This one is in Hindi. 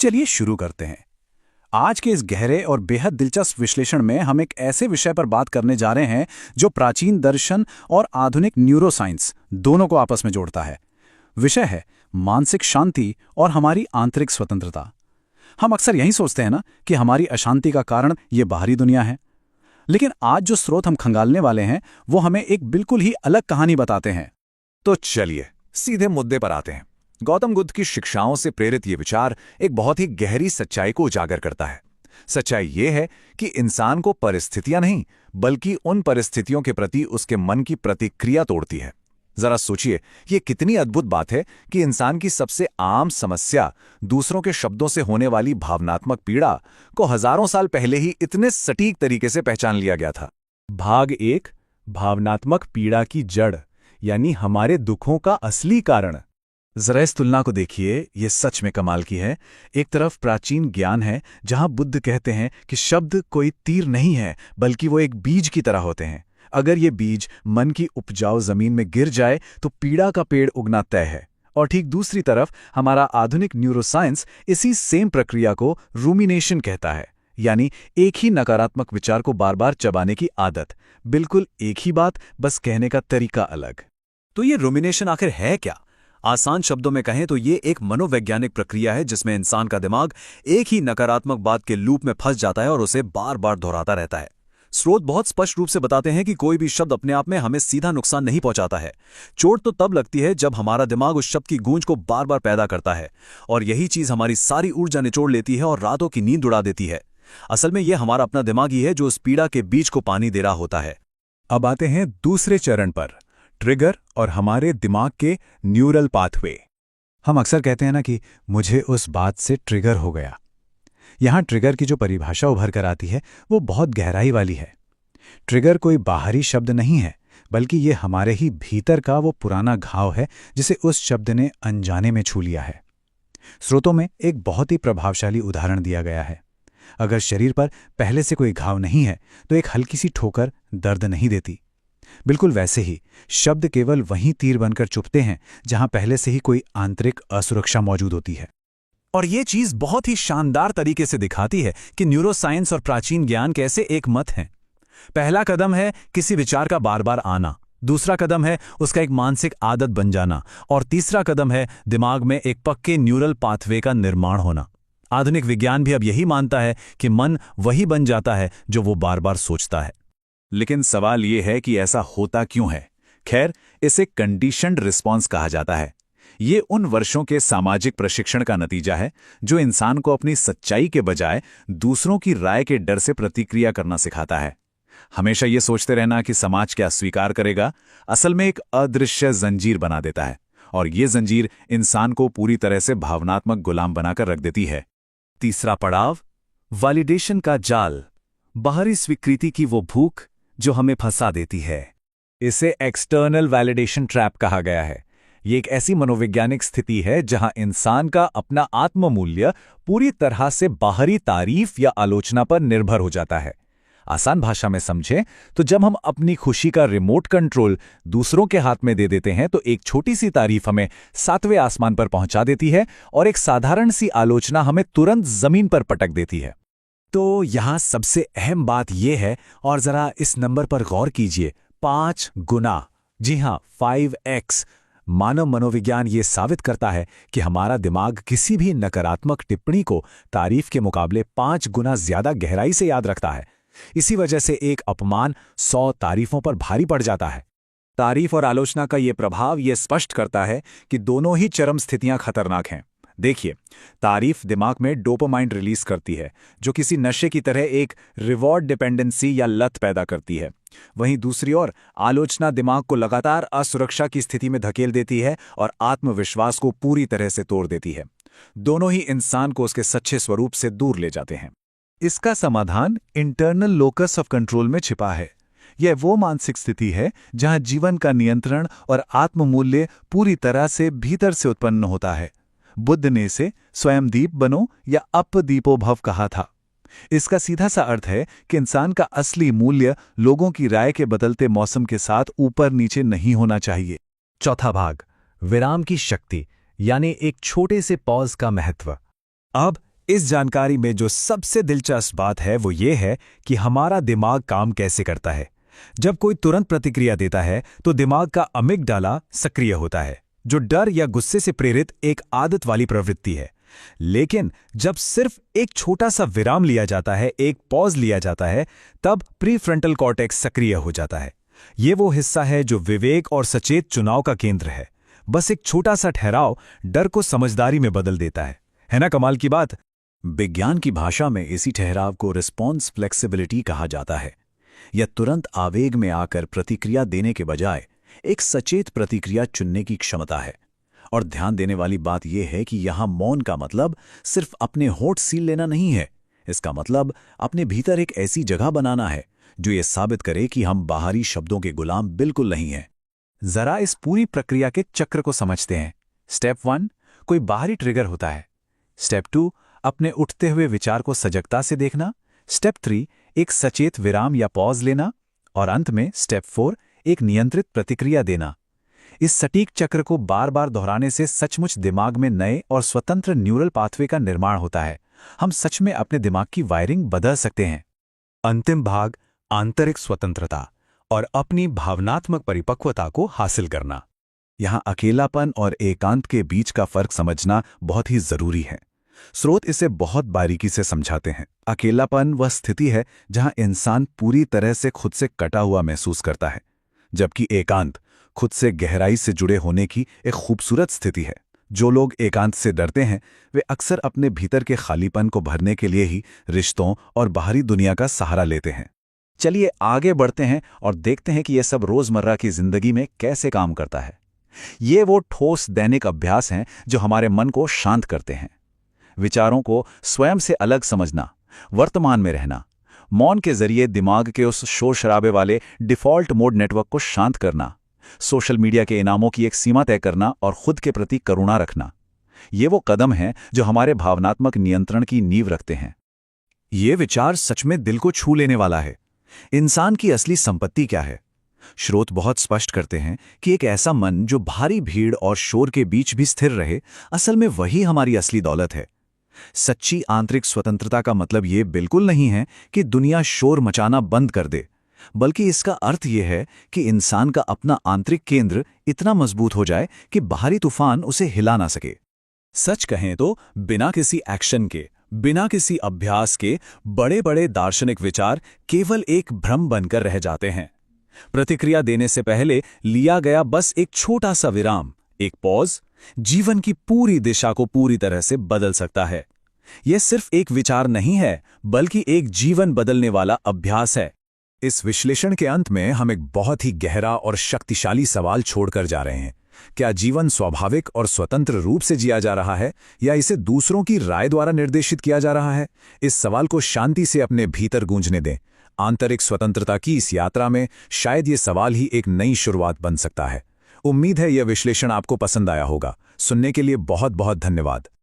चलिए शुरू करते हैं। आज के इस गहरे और बेहद दिलचस्प विश्लेषण में हम एक ऐसे विषय पर बात करने जा रहे हैं जो प्राचीन दर्शन और आधुनिक न्यूरोसाइंस दोनों को आपस में जोड़ता है। विषय है मानसिक शांति और हमारी आंतरिक स्वतंत्रता। हम अक्सर यही सोचते हैं ना कि हमारी अशांति का कारण ये बाहरी दुनिया है, लेकिन आज जो स्रोत हम खंगालने वाले हैं वो हमें एक बिल्कुल ही अलग कहानी बताते हैं। तो चलिए सीधे मुद्दे पर आते हैं। गौतम बुद्ध की शिक्षाओं से प्रेरित ये विचार एक बहुत ही गहरी सच्चाई को उजागर करता है। सच्चाई ये है कि इंसान को परिस्थितियां नहीं, बल्कि उन परिस्थितियों के प्रति उसके मन की प्रतिक्रिया तोड़ती है। जरा सोचिए, ये कितनी अद्भुत बात है कि इंसान की सबसे आम समस्या, दूसरों के शब्दों से होने वाली भावनात्मक पीड़ा को हजारों साल पहले ही इतने सटीक तरीके से पहचान लिया गया था। भाग 1, भावनात्मक पीड़ा की जड़, यानी हमारे दुखों का असली कारण। जरा इस तुलना को देखिए, ये सच में कमाल की है। एक तरफ प्राचीन ज्ञान है जहां बुद्ध कहते हैं कि शब्द कोई तीर नहीं है, बल्कि वो एक बीज की तरह होते हैं। अगर ये बीज मन की उपजाऊ जमीन में गिर जाए तो पीड़ा का पेड़ उगना तय है। और ठीक दूसरी तरफ हमारा आधुनिक न्यूरोसाइंस इसी सेम प्रक्रिया को रूमिनेशन कहता है, यानी एक ही नकारात्मक विचार को बार बार चबाने की आदत। बिल्कुल एक ही बात, बस कहने का तरीका अलग। तो ये रूमिनेशन आखिर है क्या? आसान शब्दों में कहें तो ये एक मनोवैज्ञानिक प्रक्रिया है जिसमें इंसान का दिमाग एक ही नकारात्मक बात के लूप में फंस जाता है और उसे बार बार दोहराता रहता है। स्रोत बहुत स्पष्ट रूप से बताते हैं कि कोई भी शब्द अपने आप में हमें सीधा नुकसान नहीं पहुंचाता है। चोट तो तब लगती है जब हमारा दिमाग उस शब्द की गूंज को बार बार पैदा करता है, और यही चीज हमारी सारी ऊर्जा निचोड़ लेती है और रातों की नींद उड़ा देती है। असल में यह हमारा अपना दिमाग ही है जो उस पीड़ा के बीज को पानी दे रहा होता है। अब आते हैं दूसरे चरण पर, ट्रिगर और हमारे दिमाग के न्यूरल पाथवे। हम अक्सर कहते हैं ना कि मुझे उस बात से ट्रिगर हो गया। यहां ट्रिगर की जो परिभाषा उभर कर आती है वो बहुत गहराई वाली है। ट्रिगर कोई बाहरी शब्द नहीं है, बल्कि ये हमारे ही भीतर का वो पुराना घाव है जिसे उस शब्द ने अनजाने में छू लिया है। स्रोतों में एक बहुत ही प्रभावशाली उदाहरण दिया गया है। अगर शरीर पर पहले से कोई घाव नहीं है तो एक हल्की सी ठोकर दर्द नहीं देती। बिल्कुल वैसे ही शब्द केवल वहीं तीर बनकर चुभते हैं जहां पहले से ही कोई आंतरिक असुरक्षा मौजूद होती है। और ये चीज बहुत ही शानदार तरीके से दिखाती है कि न्यूरोसाइंस और प्राचीन ज्ञान कैसे एक मत हैं। पहला कदम है किसी विचार का बार बार आना, दूसरा कदम है उसका एक मानसिक आदत बन जाना, और तीसरा कदम है दिमाग में एक पक्के न्यूरल पाथवे का निर्माण होना। आधुनिक विज्ञान भी अब यही मानता है कि मन वही बन जाता है जो वो बार बार सोचता है। लेकिन सवाल ये है कि ऐसा होता क्यों है? खैर, इसे कंडीशन्ड रिस्पॉन्स कहा जाता है। ये उन वर्षों के सामाजिक प्रशिक्षण का नतीजा है जो इंसान को अपनी सच्चाई के बजाय दूसरों की राय के डर से प्रतिक्रिया करना सिखाता है। हमेशा ये सोचते रहना कि समाज क्या स्वीकार करेगा, असल में एक अदृश्य जंजीर बना देता है, और ये जंजीर इंसान को पूरी तरह से भावनात्मक गुलाम बनाकर रख देती है। तीसरा पड़ाव, वैलिडेशन का जाल, बाहरी स्वीकृति की वो भूख जो हमें फंसा देती है। इसे एक्सटर्नल वैलिडेशन ट्रैप कहा गया है। ये एक ऐसी मनोवैज्ञानिक स्थिति है जहां इंसान का अपना आत्ममूल्य पूरी तरह से बाहरी तारीफ या आलोचना पर निर्भर हो जाता है। आसान भाषा में समझें तो जब हम अपनी खुशी का रिमोट कंट्रोल दूसरों के हाथ में दे देते हैं तो एक छोटी सी तारीफ हमें 7वें आसमान पर पहुंचा देती है और एक साधारण सी आलोचना हमें तुरंत जमीन पर पटक देती है। तो यहां सबसे अहम बात यह है, और जरा इस नंबर पर गौर कीजिए, 5 गुना। जी हां, 5x। मानव मनोविज्ञान ये साबित करता है कि हमारा दिमाग किसी भी नकारात्मक टिप्पणी को तारीफ के मुकाबले 5 गुना ज्यादा गहराई से याद रखता है। इसी वजह से एक अपमान 100 तारीफों पर भारी पड़ जाता है। तारीफ और आलोचना का ये प्रभाव ये स्पष्ट करता है कि दोनों ही चरम स्थितियां खतरनाक हैं। देखिए, तारीफ दिमाग में डोपामाइन रिलीज करती है, जो किसी नशे की तरह एक रिवॉर्ड डिपेंडेंसी या लत पैदा करती है। वहीं दूसरी ओर आलोचना दिमाग को लगातार असुरक्षा की स्थिति में धकेल देती है और आत्मविश्वास को पूरी तरह से तोड़ देती है। दोनों ही इंसान को उसके सच्चे स्वरूप से दूर ले जाते हैं। इसका समाधान इंटरनल लोकस ऑफ कंट्रोल में छिपा है। यह वो मानसिक स्थिति है जहां जीवन का नियंत्रण और आत्ममूल्य पूरी तरह से भीतर से उत्पन्न होता है। बुद्ध ने इसे स्वयं दीप बनो या अपदीपो भव कहा था। इसका सीधा सा अर्थ है कि इंसान का असली मूल्य लोगों की राय के बदलते मौसम के साथ ऊपर नीचे नहीं होना चाहिए। चौथा भाग, विराम की शक्ति, यानी एक छोटे से पॉज का महत्व। अब इस जानकारी में जो सबसे दिलचस्प बात है वो ये है कि हमारा दिमाग काम कैसे करता है। जब कोई तुरंत प्रतिक्रिया देता है तो दिमाग का अमिगडाला सक्रिय होता है, जो डर या गुस्से से प्रेरित एक आदत वाली प्रवृत्ति है। लेकिन जब सिर्फ एक छोटा सा विराम लिया जाता है, एक पॉज लिया जाता है, तब प्रीफ्रंटल कॉर्टेक्स सक्रिय हो जाता है। ये वो हिस्सा है जो विवेक और सचेत चुनाव का केंद्र है। बस एक छोटा सा ठहराव डर को समझदारी में बदल देता है ना कमाल की बात। विज्ञान की भाषा में इसी ठहराव को रिस्पॉन्स फ्लेक्सिबिलिटी कहा जाता है। यह तुरंत आवेग में आकर प्रतिक्रिया देने के बजाय एक सचेत प्रतिक्रिया चुनने की क्षमता है। और ध्यान देने वाली बात यह है कि यहां मौन का मतलब सिर्फ अपने होठ सील लेना नहीं है। इसका मतलब अपने भीतर एक ऐसी जगह बनाना है जो ये साबित करे कि हम बाहरी शब्दों के गुलाम बिल्कुल नहीं हैं। जरा इस पूरी प्रक्रिया के चक्र को समझते हैं। स्टेप 1, कोई बाहरी ट्रिगर होता है। स्टेप 2, अपने उठते हुए विचार को सजगता से देखना। स्टेप 3, एक सचेत विराम या पॉज लेना। और अंत में स्टेप 4, एक नियंत्रित प्रतिक्रिया देना। इस सटीक चक्र को बार बार दोहराने से सचमुच दिमाग में नए और स्वतंत्र न्यूरल पाथवे का निर्माण होता है। हम सच में अपने दिमाग की वायरिंग बदल सकते हैं। अंतिम भाग, आंतरिक स्वतंत्रता और अपनी भावनात्मक परिपक्वता को हासिल करना। यहां अकेलापन और एकांत के बीच का फर्क समझना बहुत ही जरूरी है। स्रोत इसे बहुत बारीकी से समझाते हैं। अकेलापन वह स्थिति है जहां इंसान पूरी तरह से खुद से कटा हुआ महसूस करता है, जबकि एकांत खुद से गहराई से जुड़े होने की एक खूबसूरत स्थिति है। जो लोग एकांत से डरते हैं वे अक्सर अपने भीतर के खालीपन को भरने के लिए ही रिश्तों और बाहरी दुनिया का सहारा लेते हैं। चलिए आगे बढ़ते हैं और देखते हैं कि यह सब रोजमर्रा की जिंदगी में कैसे काम करता है। ये वो ठोस दैनिक अभ्यास हैं जो हमारे मन को शांत करते हैं। विचारों को स्वयं से अलग समझना, वर्तमान में रहना, मौन के जरिए दिमाग के उस शोर शराबे वाले डिफॉल्ट मोड नेटवर्क को शांत करना, सोशल मीडिया के इनामों की एक सीमा तय करना और खुद के प्रति करुणा रखना। ये वो कदम हैं जो हमारे भावनात्मक नियंत्रण की नींव रखते हैं। ये विचार सच में दिल को छू लेने वाला है। इंसान की असली संपत्ति क्या है? स्रोत बहुत स्पष्ट करते हैं कि एक ऐसा मन जो भारी भीड़ और शोर के बीच भी स्थिर रहे, असल में वही हमारी असली दौलत है। सच्ची आंतरिक स्वतंत्रता का मतलब ये बिल्कुल नहीं है कि दुनिया शोर मचाना बंद कर दे, बल्कि इसका अर्थ यह है कि इंसान का अपना आंतरिक केंद्र इतना मजबूत हो जाए कि बाहरी तूफान उसे हिला ना सके। सच कहें तो बिना किसी एक्शन के, बिना किसी अभ्यास के बड़े बड़े दार्शनिक विचार केवल एक भ्रम बनकर रह जाते हैं। प्रतिक्रिया देने से पहले लिया गया बस एक छोटा सा विराम, एक पॉज, जीवन की पूरी दिशा को पूरी तरह से बदल सकता है। यह सिर्फ एक विचार नहीं है, बल्कि एक जीवन बदलने वाला अभ्यास है। इस विश्लेषण के अंत में हम एक बहुत ही गहरा और शक्तिशाली सवाल छोड़कर जा रहे हैं। क्या जीवन स्वाभाविक और स्वतंत्र रूप से जिया जा रहा है या इसे दूसरों की राय द्वारा निर्देशित किया जा रहा है? इस सवाल को शांति से अपने भीतर गूंजने दें। आंतरिक स्वतंत्रता की इस यात्रा में शायद ये सवाल ही एक नई शुरुआत बन सकता है। उम्मीद है यह विश्लेषण आपको पसंद आया होगा। सुनने के लिए बहुत बहुत धन्यवाद।